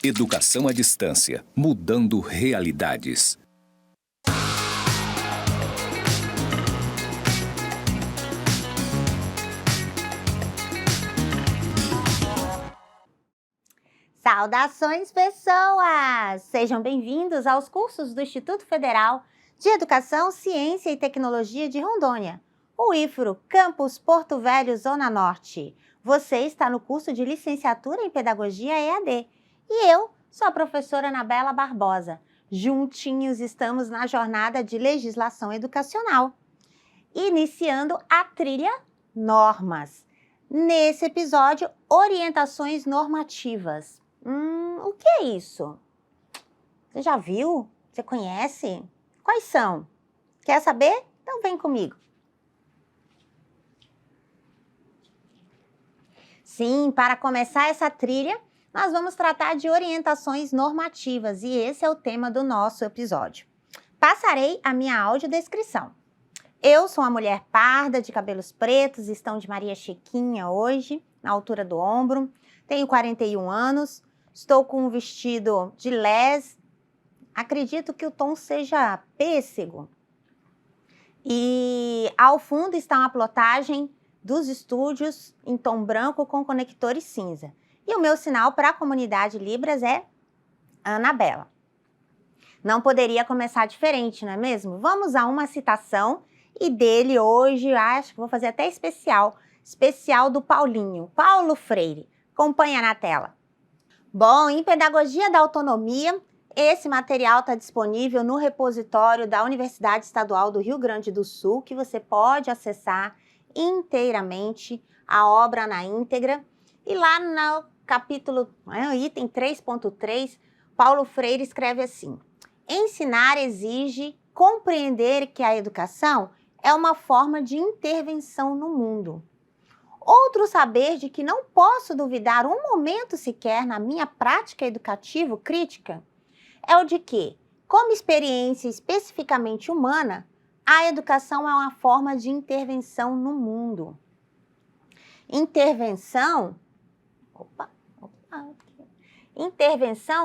Educação à distância, mudando realidades. Saudações, pessoas! Sejam bem-vindos aos cursos do Instituto Federal de Educação, Ciência e Tecnologia de Rondônia, o IFRO, Campus Porto Velho, Zona Norte. Você está no curso de Licenciatura em Pedagogia EAD e eu sou a professora Anabela Barbosa. Juntinhos estamos na jornada de legislação educacional, iniciando a trilha Normas. Nesse episódio, orientações normativas. O que é isso? Você já viu? Você conhece? Quais são? Quer saber? Então vem comigo. Sim, para começar essa trilha, nós vamos tratar de orientações normativas e esse é o tema do nosso episódio. Passarei a minha audiodescrição. Eu sou uma mulher parda, de cabelos pretos, estão de Maria Chiquinha hoje, na altura do ombro. Tenho 41 anos, estou com um vestido de lés, acredito que o tom seja pêssego. E ao fundo está uma plotagem dos estúdios em tom branco com conectores cinza. E o meu sinal para a comunidade Libras é Anabela. Não poderia começar diferente, não é mesmo? Vamos a uma citação e dele hoje, acho que vou fazer até especial do Paulinho, Paulo Freire. Acompanha na tela. Bom, em Pedagogia da Autonomia, esse material está disponível no repositório da Universidade Estadual do Rio Grande do Sul, que você pode acessar inteiramente a obra na íntegra. E lá no capítulo, item 3.3, Paulo Freire escreve assim: ensinar exige compreender que a educação é uma forma de intervenção no mundo. Outro saber de que não posso duvidar um momento sequer na minha prática educativo-crítica é o de que, como experiência especificamente humana, a educação é uma forma de intervenção no mundo. Intervenção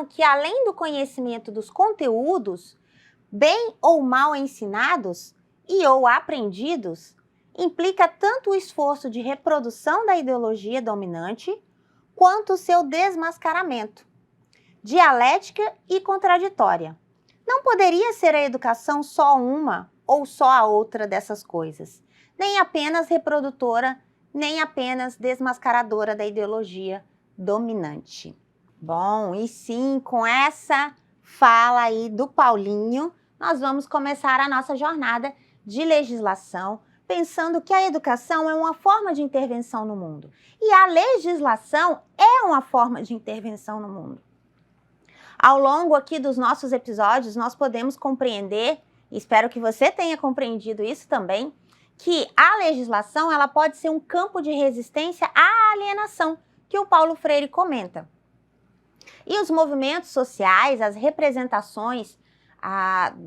que, além do conhecimento dos conteúdos, bem ou mal ensinados e ou aprendidos, implica tanto o esforço de reprodução da ideologia dominante, quanto o seu desmascaramento, dialética e contraditória. Não poderia ser a educação só uma ou só a outra dessas coisas, nem apenas reprodutora, nem apenas desmascaradora da ideologia dominante. Bom, e sim, com essa fala aí do Paulinho, nós vamos começar a nossa jornada de legislação, pensando que a educação é uma forma de intervenção no mundo. E a legislação é uma forma de intervenção no mundo. Ao longo aqui dos nossos episódios, nós podemos compreender, espero que você tenha compreendido isso também, que a legislação ela pode ser um campo de resistência à alienação, que o Paulo Freire comenta. E os movimentos sociais, as representações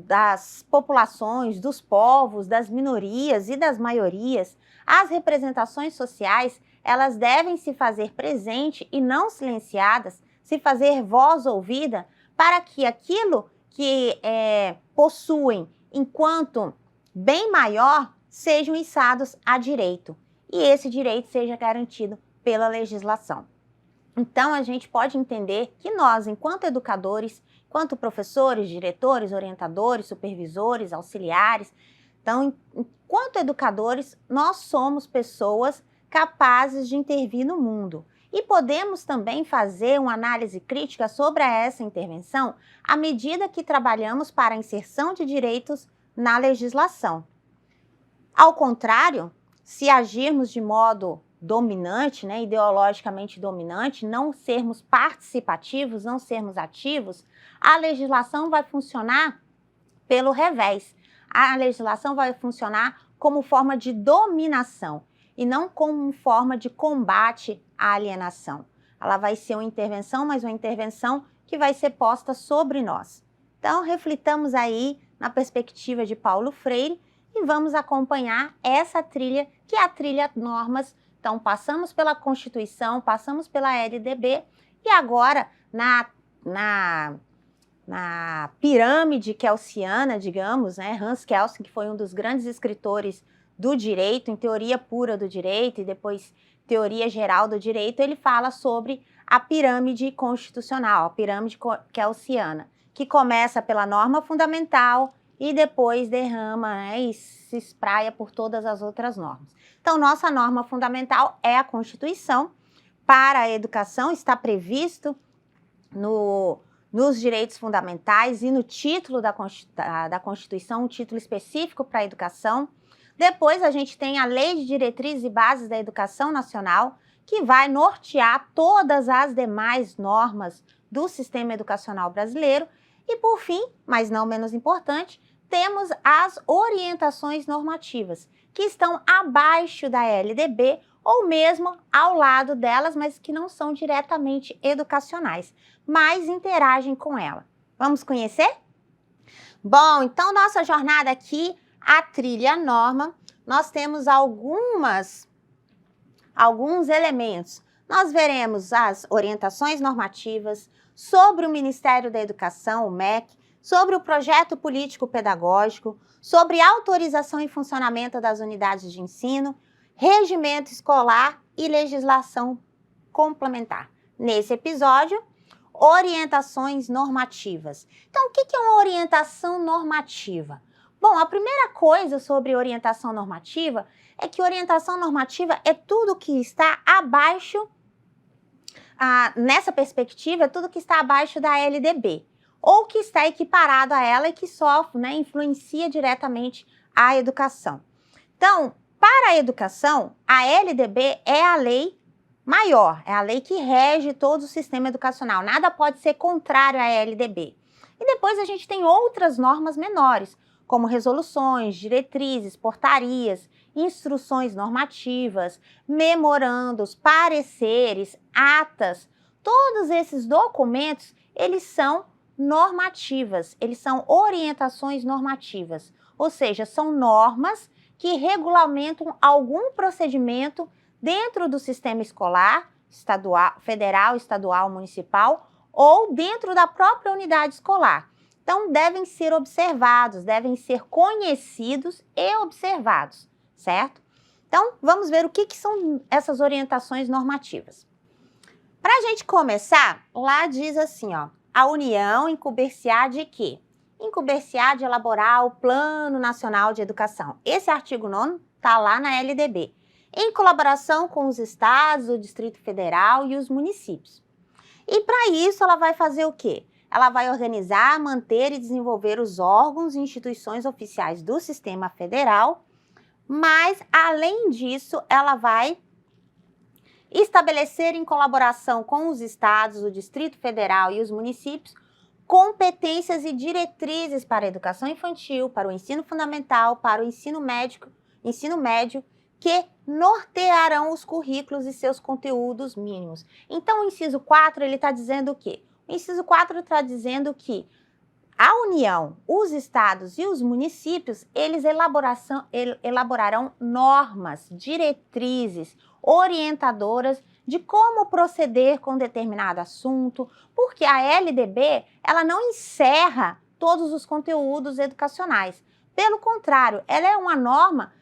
das populações, dos povos, das minorias e das maiorias, as representações sociais, elas devem se fazer presente e não silenciadas, se fazer voz ouvida, para que aquilo que possuem enquanto bem maior sejam içados a direito, e esse direito seja garantido pela legislação. Então, a gente pode entender que nós, enquanto educadores, enquanto professores, diretores, orientadores, supervisores, auxiliares, então, enquanto educadores, nós somos pessoas capazes de intervir no mundo. E podemos também fazer uma análise crítica sobre essa intervenção à medida que trabalhamos para a inserção de direitos na legislação. Ao contrário, se agirmos de modo dominante, ideologicamente dominante, não sermos participativos, não sermos ativos, a legislação vai funcionar pelo revés. A legislação vai funcionar como forma de dominação e não como forma de combate à alienação. Ela vai ser uma intervenção, mas uma intervenção que vai ser posta sobre nós. Então, reflitamos aí na perspectiva de Paulo Freire e vamos acompanhar essa trilha, que é a trilha Normas. Então, passamos pela Constituição, passamos pela LDB e agora, na na pirâmide kelsiana, digamos, né? Hans Kelsen, que foi um dos grandes escritores do direito, em teoria pura do direito e depois teoria geral do direito, ele fala sobre a pirâmide constitucional, a pirâmide kelsiana, que começa pela norma fundamental e depois derrama, né, e se espraia por todas as outras normas. Então, nossa norma fundamental é a Constituição. Para a educação está previsto nos direitos fundamentais e no título da Constituição, um título específico para a educação. Depois a gente tem a Lei de Diretrizes e Bases da Educação Nacional, que vai nortear todas as demais normas do sistema educacional brasileiro. E por fim, mas não menos importante, temos as orientações normativas, que estão abaixo da LDB ou mesmo ao lado delas, mas que não são diretamente educacionais, mas interagem com ela. Vamos conhecer? Bom, então nossa jornada aqui, a trilha norma, nós temos alguns elementos. Nós veremos as orientações normativas sobre o Ministério da Educação, o MEC, sobre o projeto político-pedagógico, sobre autorização e funcionamento das unidades de ensino, regimento escolar e legislação complementar. Nesse episódio, orientações normativas. Então, o que é uma orientação normativa? Bom, a primeira coisa sobre orientação normativa é que orientação normativa é tudo que está abaixo, nessa perspectiva, é tudo que está abaixo da LDB, ou que está equiparado a ela e que sofre, né, influencia diretamente a educação. Então, para a educação, a LDB é a lei maior, é a lei que rege todo o sistema educacional. Nada pode ser contrário à LDB. E depois a gente tem outras normas menores, como resoluções, diretrizes, portarias, instruções normativas, memorandos, pareceres, atas. Todos esses documentos, eles são normativas, eles são orientações normativas, ou seja, são normas que regulamentam algum procedimento dentro do sistema escolar, federal, estadual, municipal, ou dentro da própria unidade escolar. Então, devem ser observados, devem ser conhecidos e observados, certo? Então, vamos ver o que são essas orientações normativas. Para a gente começar, lá diz assim, ó, a União incumber-se-á de quê? Incumber-se-á de elaborar o Plano Nacional de Educação. Esse artigo 9º está lá na LDB, em colaboração com os estados, o Distrito Federal e os municípios. E para isso ela vai fazer o quê? Ela vai organizar, manter e desenvolver os órgãos e instituições oficiais do sistema federal, mas, além disso, ela vai estabelecer em colaboração com os estados, o Distrito Federal e os municípios, competências e diretrizes para a educação infantil, para o ensino fundamental, para o ensino médio, que nortearão os currículos e seus conteúdos mínimos. Então, o inciso 4, ele está dizendo o quê? O inciso 4 está dizendo que a União, os estados e os municípios, eles elaborarão normas, diretrizes, orientadoras de como proceder com determinado assunto, porque a LDB, ela não encerra todos os conteúdos educacionais. Pelo contrário, ela é uma norma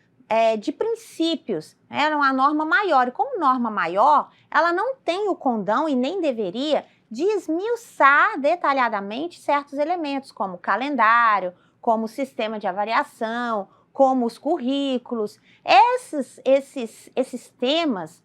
de princípios, ela é uma norma maior. E como norma maior, ela não tem o condão e nem deveria de esmiuçar detalhadamente certos elementos, como calendário, como sistema de avaliação, como os currículos. Esses temas,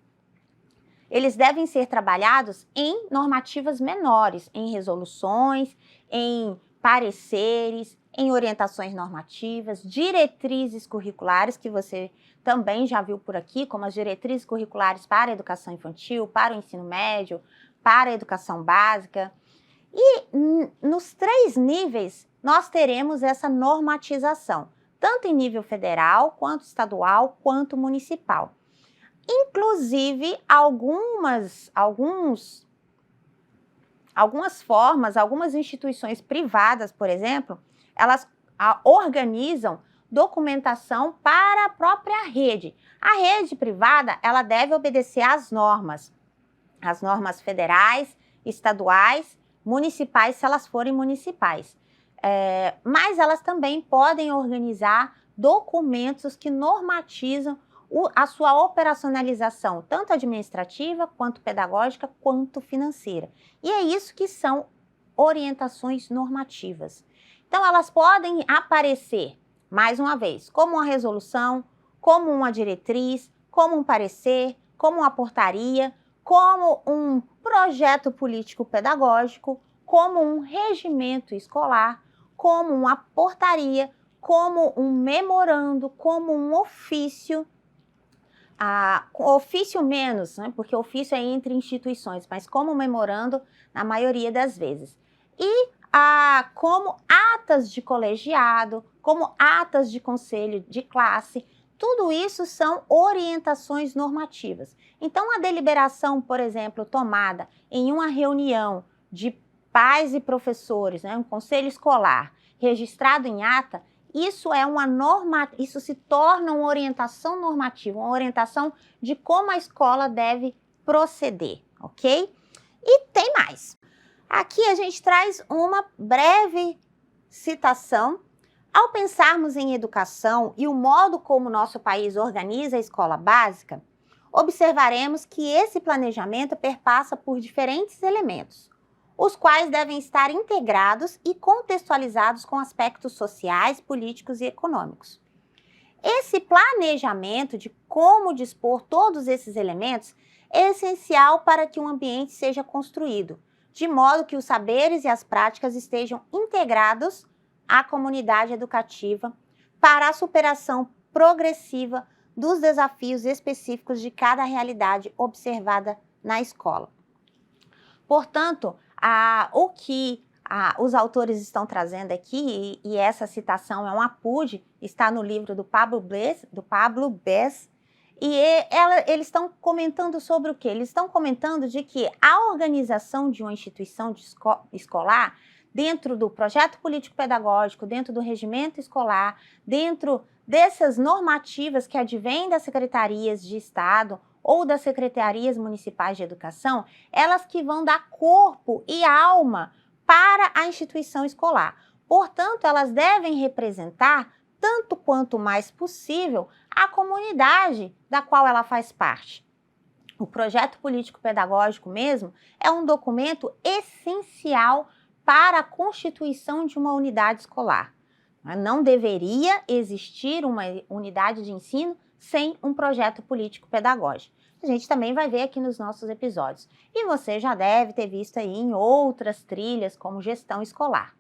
eles devem ser trabalhados em normativas menores, em resoluções, em pareceres, em orientações normativas, diretrizes curriculares, que você também já viu por aqui, como as diretrizes curriculares para a educação infantil, para o ensino médio, para a educação básica. E nos 3 níveis, nós teremos essa normatização, tanto em nível federal, quanto estadual, quanto municipal. Inclusive, algumas formas, algumas instituições privadas, por exemplo, elas organizam documentação para a própria rede. A rede privada, ela deve obedecer às normas federais, estaduais municipais, se elas forem municipais. Mas elas também podem organizar documentos que normatizam a sua operacionalização, tanto administrativa, quanto pedagógica, quanto financeira. E é isso que são orientações normativas. Então, elas podem aparecer, mais uma vez, como uma resolução, como uma diretriz, como um parecer, como uma portaria, como um projeto político-pedagógico, como um regimento escolar, como uma portaria, como um memorando, como um ofício. Ofício menos, né, porque ofício é entre instituições, mas como memorando na maioria das vezes. E como atas de colegiado, como atas de conselho de classe, tudo isso são orientações normativas. Então, a deliberação, por exemplo, tomada em uma reunião de pais e professores, né, um conselho escolar, registrado em ata, isso se torna uma orientação normativa, uma orientação de como a escola deve proceder, ok? E tem mais. Aqui a gente traz uma breve citação. Ao pensarmos em educação e o modo como nosso país organiza a escola básica, observaremos que esse planejamento perpassa por diferentes elementos, os quais devem estar integrados e contextualizados com aspectos sociais, políticos e econômicos. Esse planejamento de como dispor todos esses elementos é essencial para que um ambiente seja construído, de modo que os saberes e as práticas estejam integrados à comunidade educativa para a superação progressiva dos desafios específicos de cada realidade observada na escola. Portanto, o que os autores estão trazendo aqui, e essa citação é um apude, está no livro do Pablo Bess, e eles estão comentando sobre o quê? Eles estão comentando de que a organização de uma instituição escolar, dentro do projeto político-pedagógico, dentro do regimento escolar, dentro dessas normativas que advêm das secretarias de Estado ou das secretarias municipais de educação, elas que vão dar corpo e alma para a instituição escolar. Portanto, elas devem representar, tanto quanto mais possível, a comunidade da qual ela faz parte. O projeto político-pedagógico mesmo é um documento essencial para a constituição de uma unidade escolar. Não deveria existir uma unidade de ensino sem um projeto político-pedagógico. A gente também vai ver aqui nos nossos episódios. E você já deve ter visto aí em outras trilhas, como gestão escolar.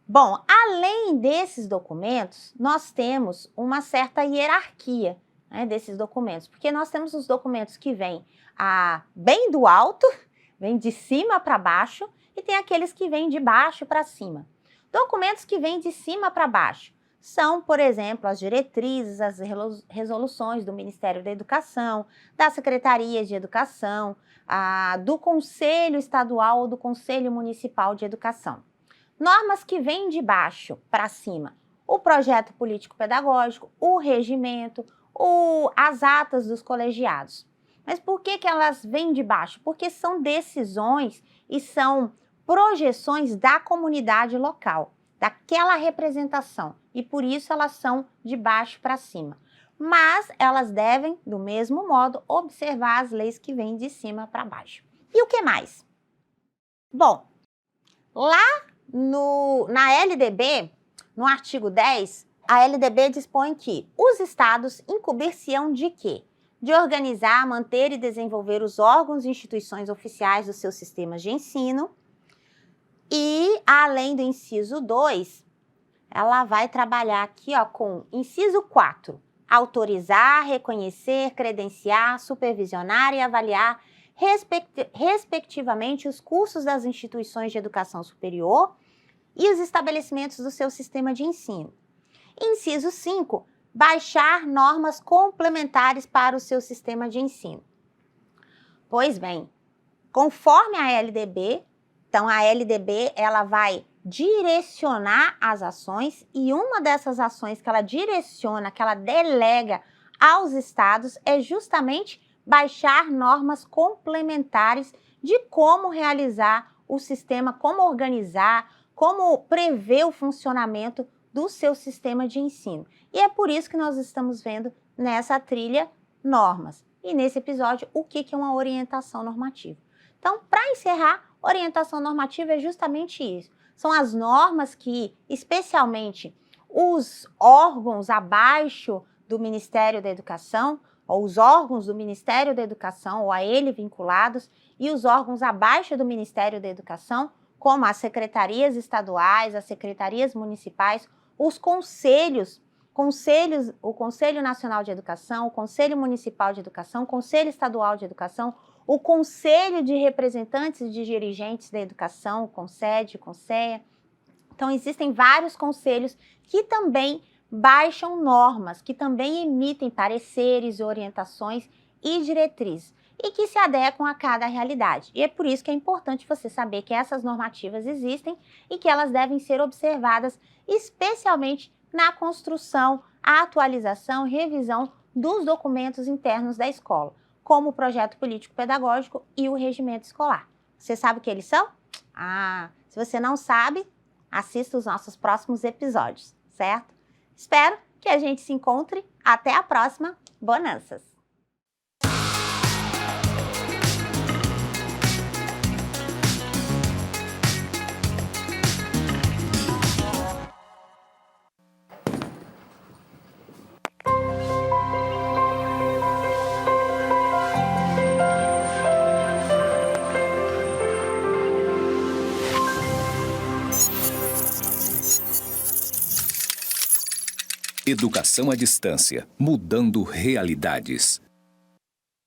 Bom, além desses documentos, nós temos uma certa hierarquia, né, desses documentos, porque nós temos os documentos que vêm bem do alto, vêm de cima para baixo, e tem aqueles que vêm de baixo para cima. Documentos que vêm de cima para baixo são, por exemplo, as diretrizes, as resoluções do Ministério da Educação, das Secretarias de Educação, do Conselho Estadual ou do Conselho Municipal de Educação. Normas que vêm de baixo para cima, o projeto político-pedagógico, o regimento, as atas dos colegiados. Mas por que elas vêm de baixo? Porque são decisões e são projeções da comunidade local, daquela representação, e por isso elas são de baixo para cima. Mas elas devem, do mesmo modo, observar as leis que vêm de cima para baixo. E o que mais? Bom, lá na LDB, no artigo 10, a LDB dispõe que os estados incumbir-se-ão de quê? De organizar, manter e desenvolver os órgãos e instituições oficiais dos seus sistemas de ensino. E, além do inciso 2, ela vai trabalhar aqui com inciso 4, autorizar, reconhecer, credenciar, supervisionar e avaliar, respectivamente, os cursos das instituições de educação superior e os estabelecimentos do seu sistema de ensino. Inciso 5, baixar normas complementares para o seu sistema de ensino. Pois bem, conforme a LDB, então a LDB ela vai direcionar as ações, e uma dessas ações que ela direciona, que ela delega aos estados, é justamente baixar normas complementares de como realizar o sistema, como organizar, como prever o funcionamento do seu sistema de ensino. E é por isso que nós estamos vendo nessa trilha normas. E nesse episódio, o que é uma orientação normativa. Então, para encerrar, orientação normativa é justamente isso. São as normas que, especialmente, os órgãos abaixo do Ministério da Educação, ou os órgãos do Ministério da Educação, ou a ele vinculados, e os órgãos abaixo do Ministério da Educação, como as secretarias estaduais, as secretarias municipais, os conselhos, o Conselho Nacional de Educação, o Conselho Municipal de Educação, o Conselho Estadual de Educação, o Conselho de Representantes de Dirigentes da Educação, o CONSED, o CONSEA. Então, existem vários conselhos que também baixam normas, que também emitem pareceres, orientações e diretrizes, e que se adequam a cada realidade. E é por isso que é importante você saber que essas normativas existem e que elas devem ser observadas, especialmente na construção, atualização e revisão dos documentos internos da escola, como o projeto político-pedagógico e o regimento escolar. Você sabe o que eles são? Se você não sabe, assista os nossos próximos episódios, certo? Espero que a gente se encontre. Até a próxima. Bonanças! Educação à distância, mudando realidades.